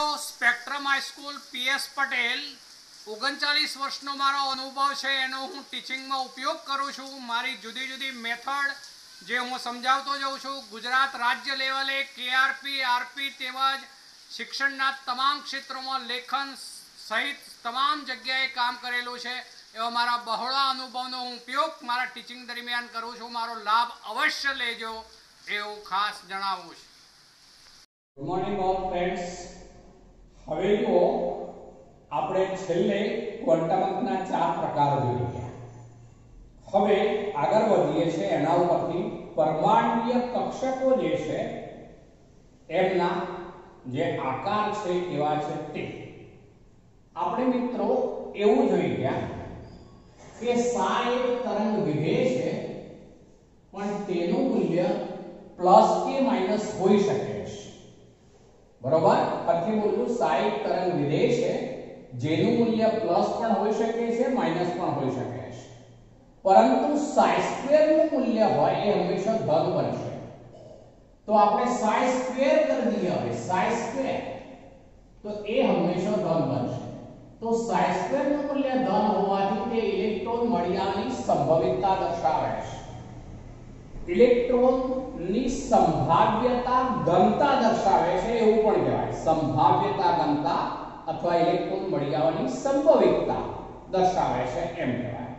મિત્રો, spectrum high school PS Patel 39 વર્ષનો મારો અનુભવ છે એનો હું ટીચિંગમાં ઉપયોગ કરું છું. મારી જુદી જુદી મેથડ જે હું સમજાવતો જાઉં છું. ગુજરાત રાજ્ય લેવલે કેઆરપી આરપી તેમજ શિક્ષણના તમામ ક્ષેત્રોમાં લેખન સહિત તમામ જગ્યાએ કામ કરેલું છે. એવા મારા બહોળા અનુભવનો હું ઉપયોગ મારા ટીચિંગ દરમિયાન કરું છું. મારો લાભ અવશ્ય લેજો એવું ખાસ જણાવું છું. Good morning all friends. હવે જુઓ, આપણે છેલ્લે ક્વોન્ટમ અંકના 4 પ્રકાર જોઈ ગયા. હવે આગળ વધીએ છીએ એના ઉપરથી પરમાણ્વીય કક્ષકો જે છે એમના જે આકાર છે કેવા છે તે આપણે મિત્રો એવું જોઈ ગયા કે psi એક તરંગ વિધેય છે પણ તેનું મૂલ્ય પ્લસ કે માઈનસ હોઈ શકે છે. બરોબર? ફરીથી બોલું, psi એક તરંગ વિધેય છે જેનું મૂલ્ય પ્લસ પણ હોઈ શકે છે માઈનસ પણ હોઈ શકે છે, પરંતુ psi² નું મૂલ્ય હોય એ હંમેશા ધન બનશે. તો આપણે psi² કરી દઈએ. હવે psi² તો એ હંમેશા ધન બનશે. તો psi² નું મૂલ્ય ધન હોવાથી તે ઇલેક્ટ્રોન મળ્યાની સંભવિતતા દર્શાવે છે. ઇલેક્ટ્રોનની સંભાવ્યતા ઘનતા દર્શાવે છે એવું પણ કહેવાય. સંભાવ્યતા ઘનતા અથવા ઇલેક્ટ્રોન મળી આવવાની સંભવિતતા દર્શાવે છે એમ કહેવાય.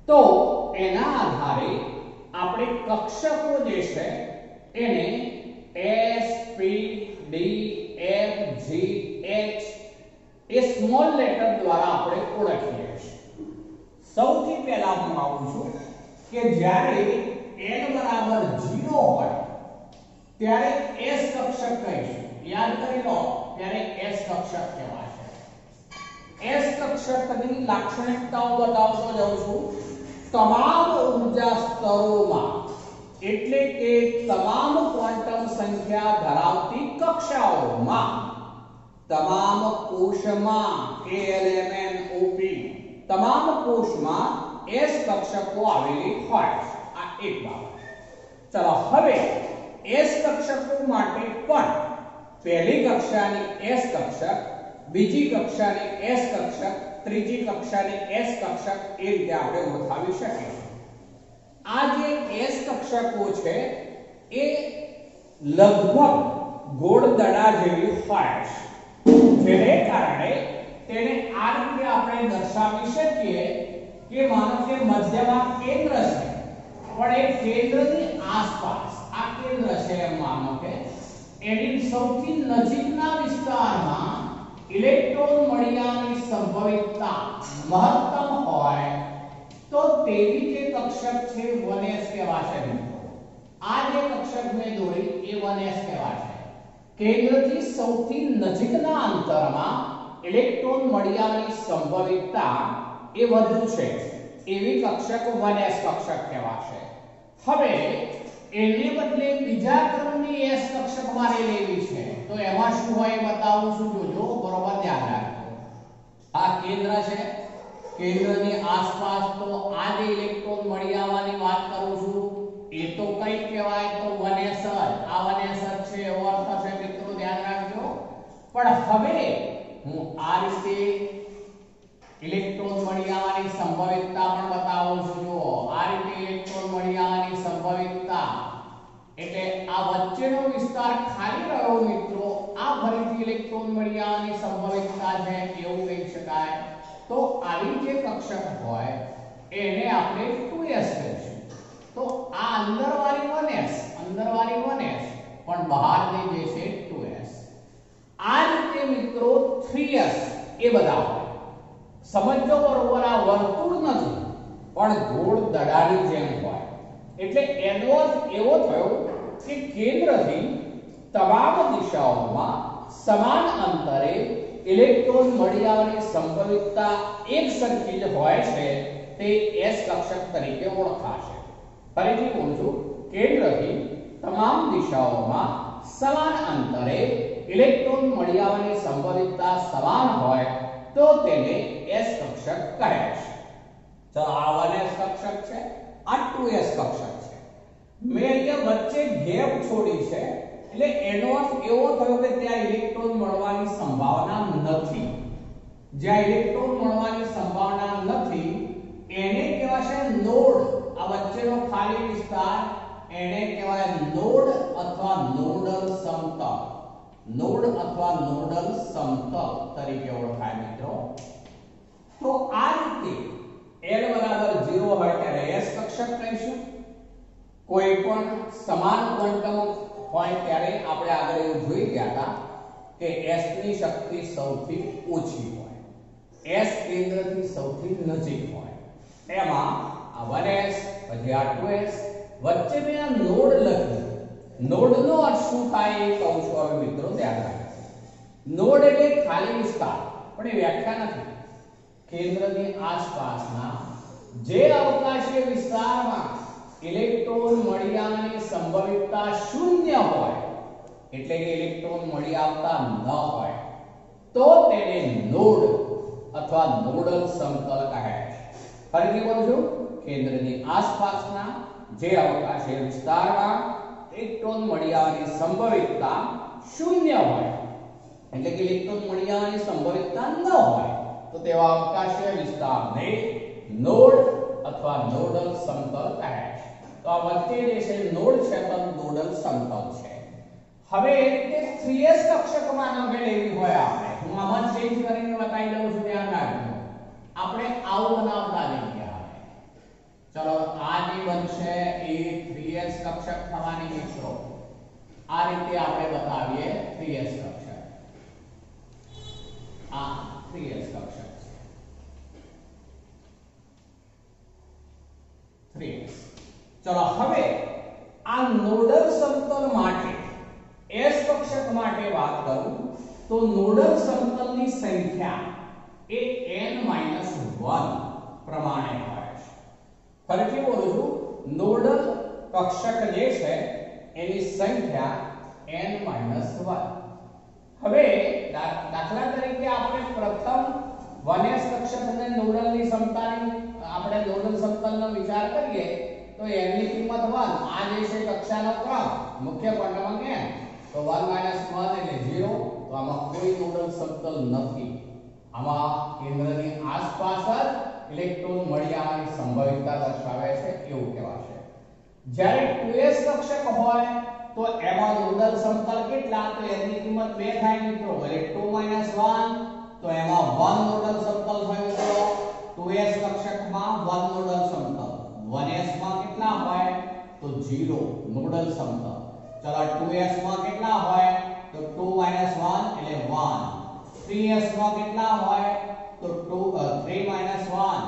તો એના આધારે આપણે કક્ષકો જે છે એને S P D F G H એ સ્મોલ લેટર દ્વારા આપણે ઓળખીએ છીએ. સૌથી પહેલા હું આવું છું કે જ્યારે n બરાબર 0 હોય ત્યારે S કક્ષક કહીશું. યાદ કરી લો, ત્યારે S કક્ષક કહેવાશે. S કક્ષકની લાક્ષણિકતાઓ બતાવતો જાઉં છું. તમામ ઊર્જા સ્તરોમાં એટલે કે તમામ ક્વોન્ટમ સંખ્યા ધરાવતી કક્ષાઓમાં તમામ કોષમાં KLMNOP તમામ કોષમાં S કક્ષકો આવેલી હોય. આ એક બાબત. ચલો હવે S કક્ષકો માટે પણ પહેલી કક્ષાની S કક્ષક, બીજી કક્ષાની S કક્ષક, ત્રીજી કક્ષાની S કક્ષક એ રીતે આપણે ઓળખાવી શકીએ. આ જે S કક્ષકો છે એ લગભગ ગોળ દડા જેવી હોય છે, જેને કારણે તેને આ રીતે આપણે દર્શાવી શકીએ કે માનો કે મધ્યમાં કેન્દ્ર છે પણ એ કેન્દ્રની આસપાસ આ કેન્દ્ર છે એમ માનો કે એની સૌથી નજીકના વિસ્તારમાં ઇલેક્ટ્રોન મળ્યાની સંભવિતતા મહત્તમ હોય તો તેવી જે કક્ષક છે 1s કહેવાશે. આ જે કક્ષક મેં દોરી એ 1s કહેવાશે. કેન્દ્રથી સૌથી નજીકના અંતરમાં ઇલેક્ટ્રોન મળ્યાની સંભવિતતા એ વધુ છે એવી કક્ષક 1s કક્ષક કહેવાશે. હવે એને બદલે બીજા ક્રમની S કક્ષક મારે લેવી છે તો એમાં શું હોય બતાવું છું. જોજો, બરોબર ધ્યાન રાખજો. આ કેન્દ્ર છે, કેન્દ્રની આસપાસ તો આ જે ઇલેક્ટ્રોન મળી આવવાની વાત કરું છું એ તો કઈ કહેવાય તો 1s જ. આ 1s જ છે એવો અર્થ છે મિત્રો, ધ્યાન રાખજો. પણ હવે હું આ રીતે ઇલેક્ટ્રોન મળી આવવાની સંભવિતતા પણ બતાવું છું. જો આ રીતે ઇલેક્ટ્રોન મળી આવવાની સંભવિતતા એટલે આ વચ્ચેનો વિસ્તાર ખાલી રહ્યો મિત્રો. આ ફરીથી ઇલેક્ટ્રોન મળી આવવાની સંભવિતતા છે એવું કહી શકાય. તો આવી જે કક્ષક હોય એને આપણે 2s કહીશું. તો આ અંદરવાળી 1s પણ બહારની જે છે 2s. આ રીતે મિત્રો 3s એ બધા હોય. સમજો બરોબર, આ વર્તુળ નથી પણ ગોળ દડાની જેમ હોય. એટલે એનો અર્થ એવો થયો કે કેન્દ્રથી તમામ દિશાઓમાં સમાન અંતરે ઇલેક્ટ્રોન મળી આવવાની સંભવિતતા એક સરખી જ હોય છે તે S કક્ષક તરીકે ઓળખાશે. ફરીથી બોલું છું, કેન્દ્રથી તમામ દિશાઓમાં સમાન અંતરે ઇલેક્ટ્રોન મળી આવવાની સંભવિતતા સમાન હોય તો તેને S કક્ષક કહે છે. તો આ 1s કક્ષક છે, આ 2s કક્ષક છે. મેં અહીંયા વચ્ચે ગેપ છોડી છે એટલે એનો અર્થ એવો થયો કે ત્યાં ઇલેક્ટ્રોન મળવાની સંભાવના નથી, જ્યાં ઇલેક્ટ્રોન મળવાની સંભાવના નથી એને કહેવાશે નોડ. આ વચ્ચેનો ખાલી વિસ્તાર એને કહેવાય નોડ અથવા નોડલ સમતલ. નોડ અથવા નોડલ સમતલ તરીકે ઓળખાય મિત્રો. તો આ રીતે L બરાબર 0 હોય ત્યારે S કક્ષક કહીશું. કોઈ પણ સમાન ક્વોન્ટમ હોય ત્યારે આપણે આગળ એવું જોઈ ગયા હતા કે S ની શક્તિ સૌથી ઓછી હોય, S કેન્દ્રથી સૌથી નજીક હોય. એમાં આ 1s પછી આ 2s વચ્ચે મેં આ નોડ લખ્યું. નોડનો અર્થ શું થાય એ કહું છું હવે મિત્રો, ધ્યાન રાખજો. નોડ એટલે ખાલી વિસ્તાર, પણ એ વ્યાખ્યા નથી. કેન્દ્રની આસપાસના જે અવકાશીય વિસ્તારમાં ઇલેક્ટ્રોન મળી આવવાની સંભવિતતા શૂન્ય હોય, એટલે કે ઇલેક્ટ્રોન મળી આવતા ન હોય, તો તેને નોડ અથવા નોડલ સમતલ કહે છે. ફરીથી બોલું છું, કેન્દ્રની આસપાસના જે અવકાશીય વિસ્તારમાં ઇલેક્ટ્રોન મળી આવવાની સંભવિતતા શૂન્ય હોય, એટલે કે ઇલેક્ટ્રોન મળી આવવાની સંભવિતતા ન હોય, તો તેવા અવકાશીય વિસ્તારને નોડ અથવા નોડલ સમતલ કહે છે. તો આ વચ્ચે જે છે નોડ છે તો નોડલ સમતલ છે. હવે તે 3s કક્ષકમાં ન લેવી હોય આપણે, હું આમાં ચેન્જ કરીને બતાવી દઉં છું, ધ્યાન રાખજો. આપણે આવું બનાવતા જઈએ. ચલો આ જે બનશે એ 3s કક્ષક થવાની મિત્રો. આ રીતે આપણે બતાવીએ 3s કક્ષક. આ 3s કક્ષક છે 3s. ચલો હવે આ નોડલ સમતલ માટે S કક્ષક માટે વાત કરું તો નોડલ સમતલની સંખ્યા એ n-1 પ્રમાણે હોય છે. ફરીથી બોલું છું, નોડલ કક્ષક જે છે એની સંખ્યા n-1. હવે દાખલા તરીકે આપણે પ્રથમ 1s કક્ષકને નોડલની સમતાની આપણે નોડલ સમતલનો વિચાર કરીએ તો n ની કિંમત 1. આ જે છે કક્ષાનો ક્રમ મુખ્ય ક્વોન્ટમ n, તો 1 - 1 એટલે 0. તો આમાં કોઈ નોડલ સમતલ નથી. આમાં કેન્દ્રની આસપાસ જ ઇલેક્ટ્રોન મળી આવવાની સંભવિતતા દર્શાવે છે એવું કહેવાશે. જ્યારે 2s કક્ષક હોય તો એમાં નોડલ સમતલ કેટલા? તો n ની કિંમત 2 થાય મિત્રો, એટલે 2 - 1, તો એમાં 1 નોડલ સમતલ હોય મિત્રો. 2s કક્ષકમાં 1 નોડલ સમતલ. 1s માં કેટલા હોય? તો 0 નોડલ સમતલ. ચલો 2s માં કેટલા હોય? તો 2 - 1 એટલે 1. 3s માં કેટલા હોય? તો 3 - 1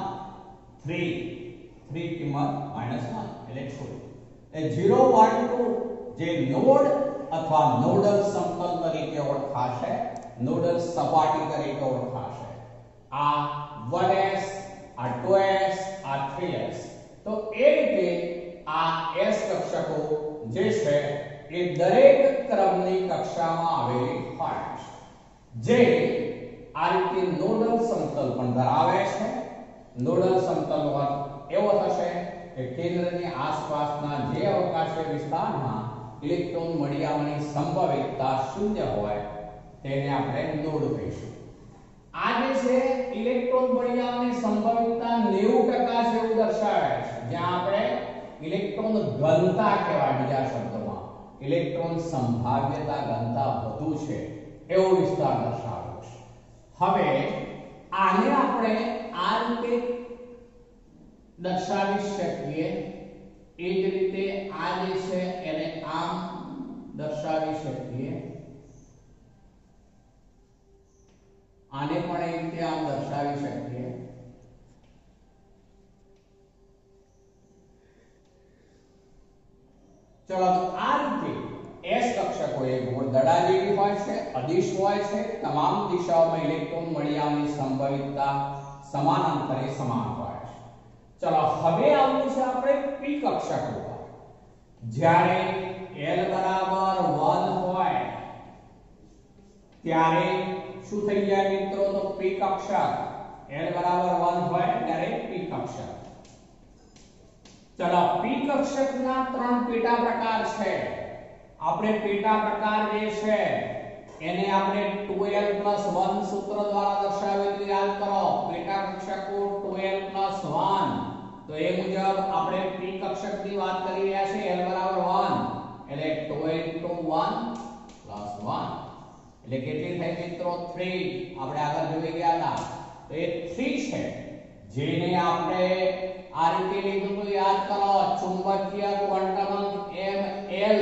3 કિંમત -1 એટલે 2. એ 0 1 2 જે નોડ અથવા નોડલ સમતલ તરીકે ઓળખાશે, નોડલ સપાટી તરીકે ઓળખાશે. આ 1s, આ 2s, આ 3s. તો એ રીતે આ s કક્ષકો જે છે એ દરેક ક્રમની કક્ષામાં આવેલી હોય છે, જે આ રીતે નોડલ સમતલ પણ ધરાવે છે. નોડલ સમતલનો અર્થ એવો થશે કે કેન્દ્રની આસપાસના જે અવકાશીય વિસ્તારમાં ઇલેક્ટ્રોન મળી આવવાની સંભવિતતા શૂન્ય હોય તેને આપણે નોડ કહીશું. આ જે છે ઇલેક્ટ્રોન મળી આવવાની સંભવિતતા 90% છે એવું દર્શાવે છે, જ્યાં આપણે ઇલેક્ટ્રોન ઘનતા કહેવાય, બીજા શબ્દોમાં ઇલેક્ટ્રોન સંભાવ્યતા ઘનતા વધુ છે એવો વિસ્તાર દર્શાવે છે. હવે આને આપણે આ રીતે દર્શાવી શકીએ, એ જ રીતે આ જે છે એને આમ દર્શાવી શકીએ, આને પણ એ રીતે આમ દર્શાવી શકીએ. ચલો તો આ રીતે S કક્ષકો એ ગોળ દડા જેવી હોય છે, અદિશ હોય છે. તમામ દિશાઓમાં ઇલેક્ટ્રોન મળી આવવાની સંભવિતતા સમાનાંતરે સમાન હોય છે. ચલો હવે આવું છે આપણે p કક્ષકો પર. જ્યારે L બરાબર 1 હોય ત્યારે શું થઈ જાય મિત્રો? તો p કક્ષક. L બરાબર 1 હોય ત્યારે p કક્ષક. ચલો p કક્ષકના 3 પેટા પ્રકાર છે. આપણે પેટા પ્રકાર જે છે એને આપણે 12+1 સૂત્ર દ્વારા દર્શાવેલું યાદ કરો. પેટા કક્ષકો 12+1. તો એ મુજબ આપણે p કક્ષકની વાત કરી રહ્યા છે l = 1 એટલે 12 * 1 + 1 એટલે કેટલી થઈ મિત્રો 3. આપણે આગળ જોઈ ગયા હતા તો એ 3 છે, જેને આપણે આ રીતે લીધું તો યાદ કરો ચુંબકીય ક્વોન્ટમ અંક ml.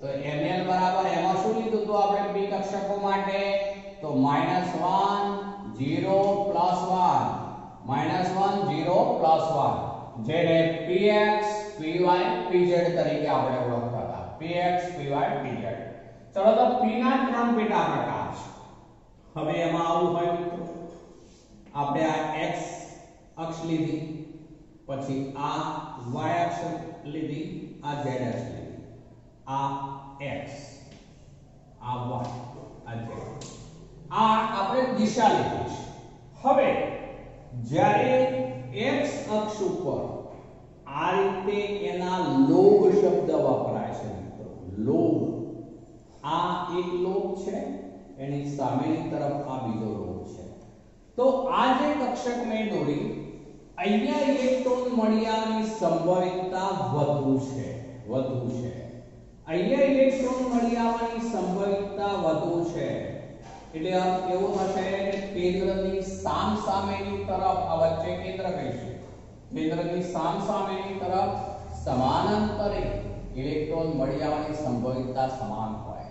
તો ml બરાબર એમાં શું લીધું તો આપણે p કક્ષકો માટે તો -1 0 + 1 -1 0 + 1 જેને px py pz તરીકે આપણે ઓળખતા હતા. px py pz. ચલો તો p ના 3 પેટા પ્રકાર છે. હવે એમાં આવું હોય મિત્રો આપણે આ x અક્ષ લીધી, પછી આ y અક્ષ લીધી, આ z અક્ષ લીધી, આ x, આ y, આ z, આ આપણે દિશા લીધી છે. હવે જ્યારે x અક્ષ ઉપર આ રીતે એના લોબ શબ્દ વપરાય છે મિત્રો. લોબ, આ એક લોબ છે, એની સામેની તરફ આ બીજો લોબ છે. તો આ જે કક્ષક મેં દોરી, અહીંયા ઇલેક્ટ્રોન મળ્યાની સંભવિતતા વધુ છે. અહીંયા ઇલેક્ટ્રોન મળી આવવાની સંભવિતતા વધુ છે. એટલે અર્થ એવો થશે કે કેન્દ્રની સામસામેની તરફ, આ વચ્ચે કેન્દ્ર કહીશું, કેન્દ્રની સામસામેની તરફ સમાનાંતરે ઇલેક્ટ્રોન મળી આવવાની સંભવિતતા સમાન હોય.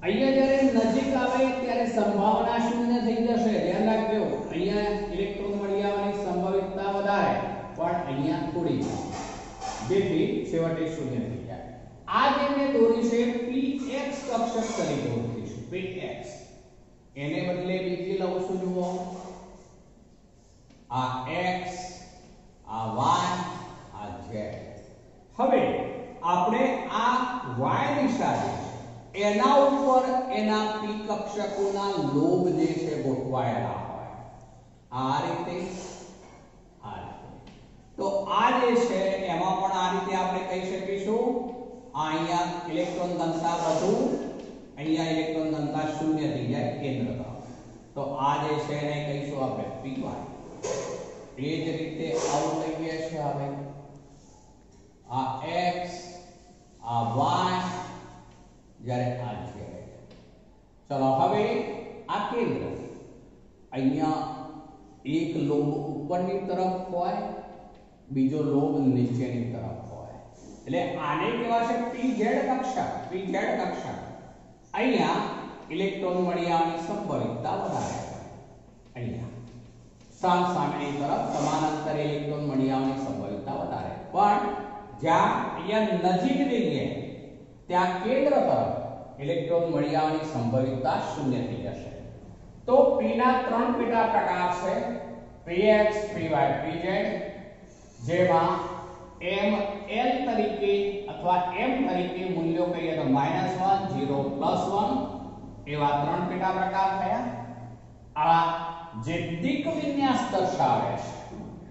અહીંયા જ્યારે નજીક આવે ત્યારે સંભાવના શૂન્ય થઈ જશે. ધ્યાન રાખજો, અહીંયા ઇલેક્ટ્રોન મળી આવવાની સંભવિતતા વધારે, પણ અહીંયા થોડી છે, જેથી છેવટે શૂન્ય થઈ જાય. આ જે મેં દોરી છે px કક્ષક તરીકે ઓળખીશું. px એને બદલે બીજી લઉં છું. જુઓ, આ x, આ y, આ z. હવે આપણે આ y દિશા છે એના ઉપર એના p કક્ષકોના લોબ જે છે ગોઠવાયેલા હોય આ રીતે. તો આ જે છે એમાં પણ આ રીતે આપણે કહી શકીશું, અહીંયા ઇલેક્ટ્રોન ઘનતા વધુ, અહીંયા ઇલેક્ટ્રોન ઘનતા શૂન્ય થઈ જાય કેન્દ્ર તરફ. તો આ જે છે એને કહીશું આપણે py. એ જ રીતે આવું લઈએ છે. હવે આ x, આ y, જ્યારે આ z. ચલો હવે આ કેન્દ્ર, અહીંયા એક લોબ ઉપરની તરફ હોય, બીજો લોબ નીચેની તરફ હોય, એટલે આને કહેવાશે pz કક્ષક. pz કક્ષક અહીંયા ઇલેક્ટ્રોન મળી આવવાની સંભવિતતા વધારે હોય. અહીંયા સામસામેની તરફ સમાનાંતરે ઇલેક્ટ્રોન મળી આવવાની સંભવિતતા વધારે, પણ જ્યાં અહીંયા નજીક જઈએ ત્યાં કેન્દ્ર તરફ ઇલેક્ટ્રોન મળી આવવાની સંભવિતતા શૂન્ય થઈ જશે. તો p ના 3 પેટા પ્રકાર છે, px py pz, જેમાં ml તરીકે અથવા m તરીકે મૂલ્યો કહીએ તો -1 0 + 1 એવા 3 પેટા પ્રકાર થયા. આ જે દિક વિન્યાસ દર્શાવે છે,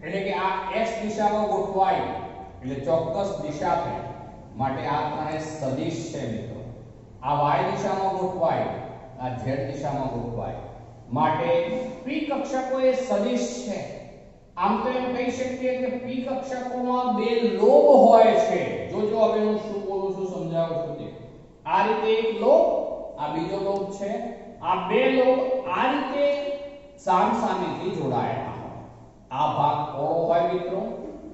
એટલે કે આ x દિશામાં ગોઠવાય એટલે ચોક્કસ દિશા થઈ માટે આ ત્રણે સદિશ છે મિત્રો. આ y દિશામાં ગોઠવાય, આ z દિશામાં ગોઠવાય માટે p કક્ષકો એ સદિશ છે. આમ તો એમ કહી શકીએ કે p કક્ષકોમાં બે લોબ હોય છે. જોજો હવે હું શું બોલું છું સમજાવું છું તે. આ રીતે એક લોબ, આ બીજો લોબ છે. આ બે લોબ આ રીતે સામસામેથી જોડાયેલા હોય. આ ભાગ પહોળો હોય મિત્રો,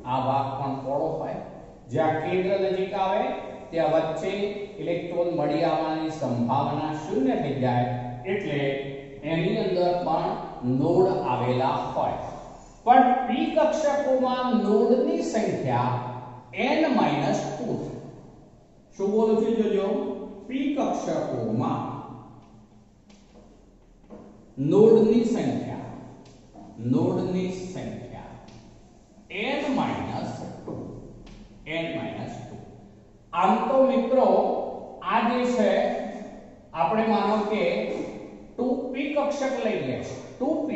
આ ભાગ પણ પહોળો હોય. જ્યાં કેન્દ્ર નજીક આવે ત્યાં વચ્ચે ઇલેક્ટ્રોન મળી આવવાની સંભાવના શૂન્ય થઈ જાય, એટલે એની અંદર પણ નોડ આવેલા હોય. પણ p કક્ષકોમાં નોડની સંખ્યા n - 2 છે. શું બોલું છું જોજો, p કક્ષકોમાં નોડની સંખ્યા n - 2. આમ તો મિત્રો આ જે છે આપણે માનો કે 2p કક્ષક લઈએ, 2p,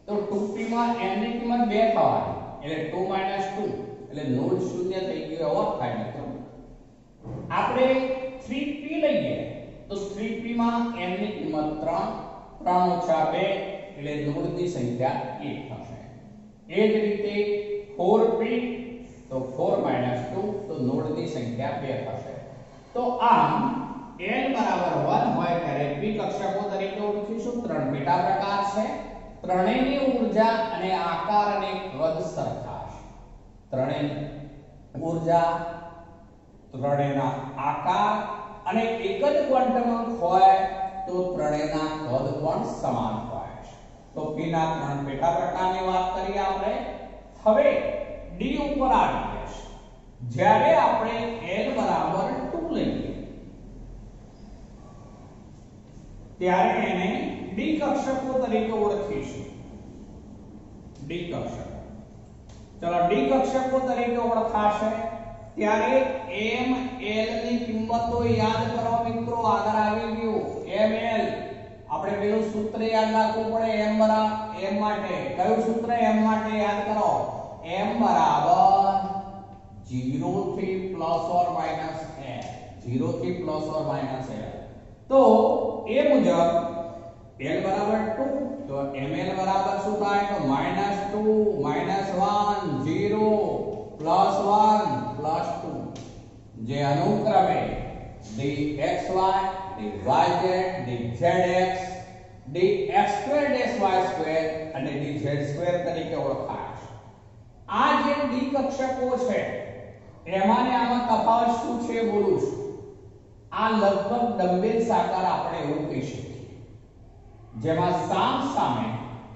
તો 2p માં n ની કિંમત 2 થવાની, એટલે 2 - 2 એટલે નોડ શૂન્ય થઈ ગયો એવો થાય મિત્રો. આપણે 3p લઈએ તો 3p માં n ની કિંમત 3, 3 ઓછા 2 એટલે નોડની સંખ્યા 1 થશે. એ જ રીતે 4p તો 4 minus 2 તો નોડની સંખ્યા 2 થશે. તો આમ n બરાબર 1 હોય ત્યારે p કક્ષકો તરીકે ઓળખીશું. 3 પેટા પ્રકાર છે. ત્રણેયની ઊર્જા અને આકાર અને કદ સરખા છે. ત્રણેયની ઊર્જા, ત્રણેયના આકાર અને એક જ ક્વોન્ટમ અંક હોય તો ત્રણેયના કદ પણ સમાન હોય છે. તો p ના ત્રણ પેટા પ્રકારની વાત કરીએ આપણે. હવે d ઉપર આવીએ છીએ. જ્યારે આપણે n બરાબર 2 લઈએ ત્યારે એને d કક્ષકો તરીકે ઓળખીશું. d કક્ષકો. ચલો d કક્ષકો તરીકે ઓળખાશે ત્યારે m l ની કિંમતો યાદ કરો મિત્રો. આગળ આવી ગયું m l. આપણે પેલું સૂત્ર યાદ રાખવું પડે m માટે. કયું સૂત્ર m માટે યાદ કરો? m બરાબર 0 થી પ્લસ ઓર માઈનસ l. 0 થી પ્લસ ઓર માઈનસ l. તો એ મુજબ l બરાબર 2 તો ml બરાબર શું થાય? તો -2 -1 0 +1 +2 જે અનુક્રમે dxy dyz dzx dx2 અને dz2 તરીકે ઓળખાય છે. આ જે d કક્ષકો છે એમાં ને આમાં તફાવત શું છે બોલું છું. આ લગભગ ડમ્બેલ સાકાર આપણે એવું કહી શકીએ, જેમાં સામ સામે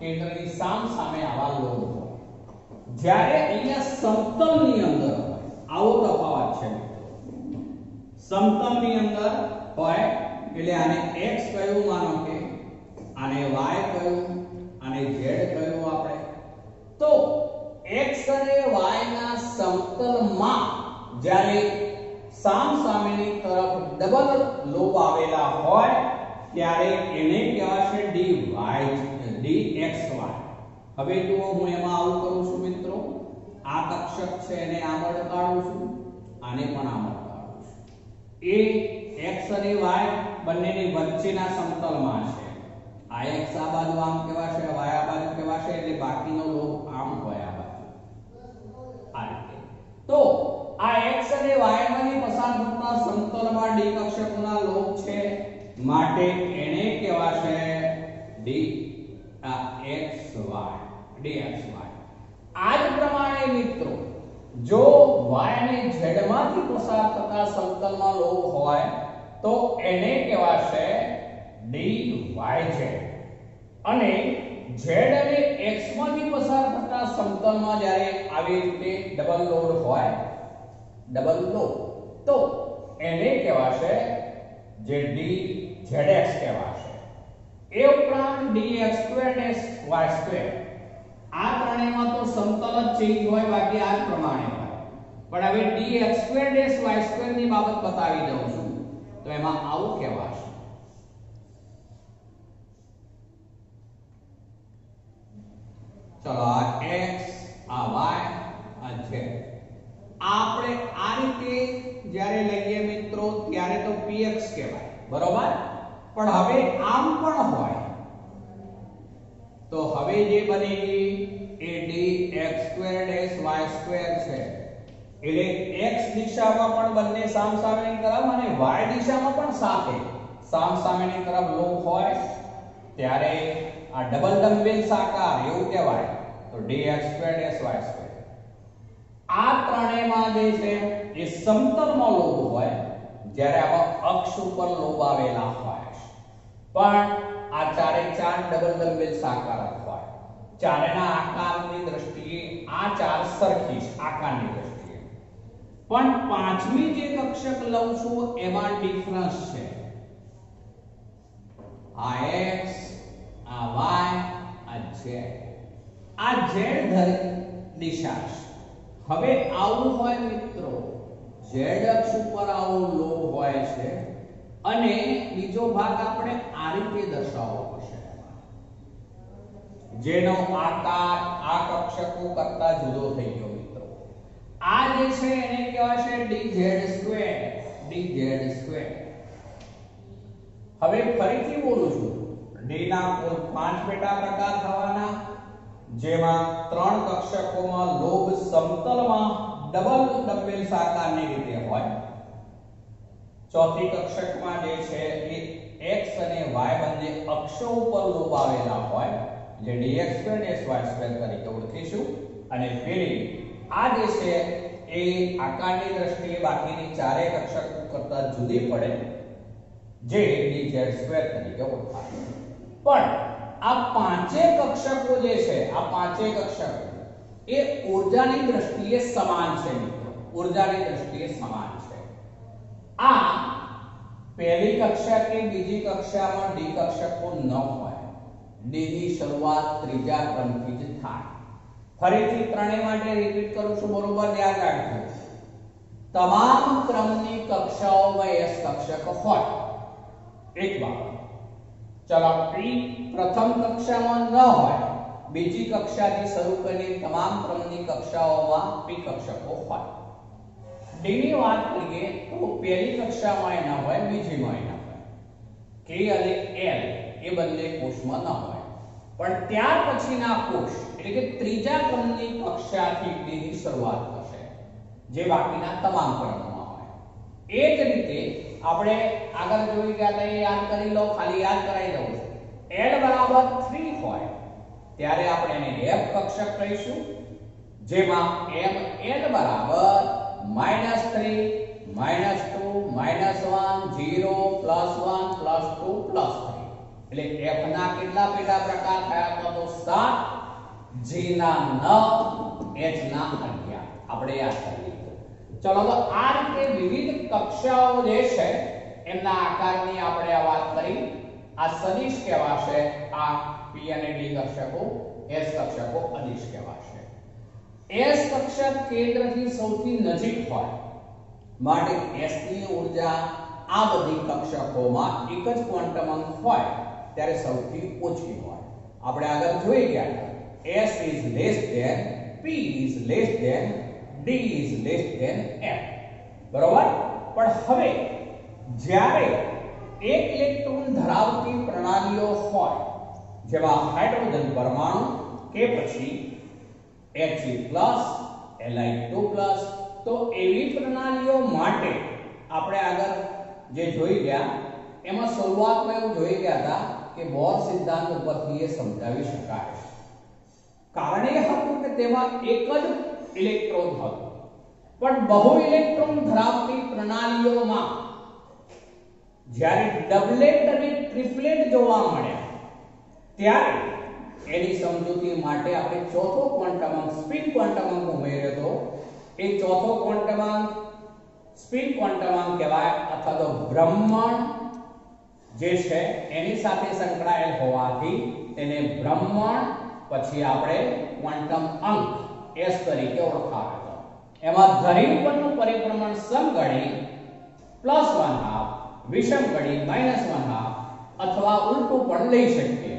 કેન્દ્રની સામ સામે આવા લોબ હોય. જ્યારે અહીંયા સમતલની અંદર હોય આવો તફાવત છે મિત્રો. સમતલની અંદર હોય એટલે આને x કયું માનો કે, આને y કયું, આને z કયું આપણે. તો x અને y ના સમતલમાં જ્યારે સામ સામેની તરફ ડબલ લોબ આવેલા હોય ત્યારે એને કહેવાશે dxy. હવે જુઓ હું એમાં આવું કરું છું મિત્રો. આ કક્ષક છે એને આમ અડકાડું છું, આને પણ આમ અડકાડું છું. એ x અને y બંનેની વચ્ચેના સમતલમાં છે. આ x આ બાજુ આમ કહેવાશે, y આ બાજુ કહેવાશે, એટલે બાકીનો લોબ આમ હોય આ બાજુ. આ રીતે. તો આ x અને y માંથી પસાર થતા સમતલમાં d કક્ષકોના લોબ છે માટે એને કહેવાશે dxy. આ જ પ્રમાણે મિત્રો જો y અને z માંથી પસાર થતા સમતલમાં લોબ હોય તો એને કહેવાશે dyz. અને z અને x માંથી પસાર થતા સમતલમાં જ્યારે આવી રીતે ડબલ લોડ હોય, ડબલ લોડ, તો એને કહેવાશે જે dzx કહેવાશે. એ ઉપરાંત dx2 y2 આ ત્રણેયમાં તો સમતલ જ ચેન્જ હોય, બાકી આ જ પ્રમાણે હોય. પણ હવે dx2 y2 ની બાબત બતાવી દઉં છું તો એમાં આવું કહેવાશે. ચલો આ x, આ y, આ z આપણે આ રીતે જ્યારે લઈએ મિત્રો ત્યારે તો px કહેવાય, બરોબર. પણ હવે આમ પણ હોય તો હવે જે બનેલી એ dx2 y2 છે. એટલે x દિશામાં પણ બંને સામ સામેની તરફ અને y દિશામાં પણ સાથે સામ સામેની તરફ લોબ હોય ત્યારે આ ડબલ ડમ્બેલ સાકાર એવું કહેવાય. તો dx2 y2 આ ત્રણેયમાં જે છે એ સમતલમાં લોબ હોય જ્યારે આમાં અક્ષ ઉપર લોબ આવેલા હોય. પણ આ ચારે ચાર ડબલ ડમ્બેલ સાકાર હોય. ચારેના આકારની દ્રષ્ટિએ આ ચાર સરખી છે આકારની દ્રષ્ટિએ. પણ પાંચમી જે કક્ષક લઉં છું એમાં ડિફરન્સ છે. આ x, આ y, આ z. આ z દિશા છે. હવે આવું હોય મિત્રો, z અક્ષ ઉપર આવો લોબ હોય છે અને બીજો ભાગ આપણે આ રીતે દર્શાવવો પડશે, જેનો આકાર આ કક્ષકો કરતા જુદો થઈ ગયો મિત્રો. આ જે છે એને કહેવાશે dz2. હવે ફરીથી બોલું છું, ડી ના કુલ 5 પેટા પ્રકાર થવાના, જેમાં 3 કક્ષકોમાં લોબ સમતલમાં ડબલ ડમ્બેલ્સ આકારની રીતે હોય. ચોથી કક્ષકમાં જે છે એ x અને y બંને અક્ષો ઉપર લોબ આવેલા હોય, જે dx2 dy2 તરીકે ઓળખીશું. અને પેલી આ જે છે એ આકારની દ્રષ્ટિએ બાકીની ચારે કક્ષકો કરતા જુદી પડે, જે dz2 તરીકે ઓળખાય. પણ આ પાંચે કક્ષકો જે છે, આ પાંચે કક્ષકો એ ઊર્જાની દ્રષ્ટિએ સમાન છે મિત્રો, ઊર્જાની દ્રષ્ટિએ સમાન છે. આ પહેલી કક્ષા કે બીજી કક્ષામાં ડી કક્ષકો ન હોય, ડી ની શરૂઆત ત્રીજા ક્રમથી જ થાય. ફરીથી ત્રણેય માટે રિપીટ કરું છું, બરોબર યાદ રાખજો. તમામ ક્રમની કક્ષાઓમાં s કક્ષક હોય. એક બાબત, ચલો p પ્રથમ કક્ષામાં ન હોય, બીજી કક્ષાથી શરૂ કરીને તમામ ક્રમની કક્ષાઓમાં p કક્ષકો હોય. ડી ની વાત કરીએ તો પહેલી કક્ષામાં ન હોય, બીજીમાં ન હોય. k અને l એ બંને કોષમાં ન હોય, પણ ત્યાર પછીના કોષ એટલે કે ત્રીજા ક્રમની કક્ષાથી ડી ની શરૂઆત થશે, જે બાકીના તમામ ક્રમોમાં હોય. એ જ રીતે આપણે આગળ જોઈ ગયા હતા, એ યાદ કરી લો, ખાલી યાદ કરાવી દઉં છું. l બરાબર 3 હોય ત્યારે આપણે એને f કક્ષક કહીશું, જેમાં ml બરાબર -3 -2 -1 0 +1 +2 +3. એટલે f ના કેટલા પેટા પ્રકાર થયા તો 7, g ના 9, h ના 11. આપણે યાદ કરી લીધું. ચલો તો આ રીતે વિવિધ કક્ષાઓ જે છે એમના આકારની આપણે વાત કરી. આ સદિશ કહેવાશે, આ p અને d કક્ષકો, s કક્ષકો અદિશ કહેવાશે. s કક્ષક કેન્દ્રથી સૌથી નજીક હોય માટે s ની ઊર્જા આ બધી કક્ષકોમાં એક જ ક્વોન્ટમ અંક હોય ત્યારે સૌથી ઓછી હોય. આપણે આગળ જોઈ ગયા, s is less than, p is less than, d is less than f. બરોબર. પણ હવે જ્યારે એક ઇલેક્ટ્રોન ધરાવતી પ્રણાલીઓ હોય, જેમાં હાઇડ્રોજન પરમાણુ કે પછી He+, Li2+, તો એવી પ્રણાલીઓ માટે આપણે આગળ જે જોઈ ગયા એમાં શરૂઆતમાં એવું જોઈ ગયા હતા કે બોર સિદ્ધાંત ઉપરથી એ સમજાવી શકાય. કારણ એ હતું કે તેમાં એક જ ઇલેક્ટ્રોન હતો, પણ બહુ ઇલેક્ટ્રોન ધરાવતી પ્રણાલીઓમાં જ્યારે ડબલેટ અને ટ્રિપલેટ જોવા મળ્યા ત્યારે એની સમજૂતી માટે આપણે ચોથો ક્વોન્ટમ અંક, સ્પિન ક્વોન્ટમ અંક ઉમેર્યો હતો. એ ચોથો ક્વોન્ટમ અંક સ્પિન ક્વોન્ટમ અંક કહેવાય, અથવા તો ભ્રમણ જે છે એની સાથે સંકળાયેલ હોવાથી તેને ભ્રમણ પછી આપણે ક્વોન્ટમ અંક s તરીકે ઓળખાવ્યો હતો. એમાં ધરી ઉપરનું પરિભ્રમણ સમઘડી +1/2, વિષમ ઘડી -1/2 અથવા ઉલટું પણ લઈ શકીએ.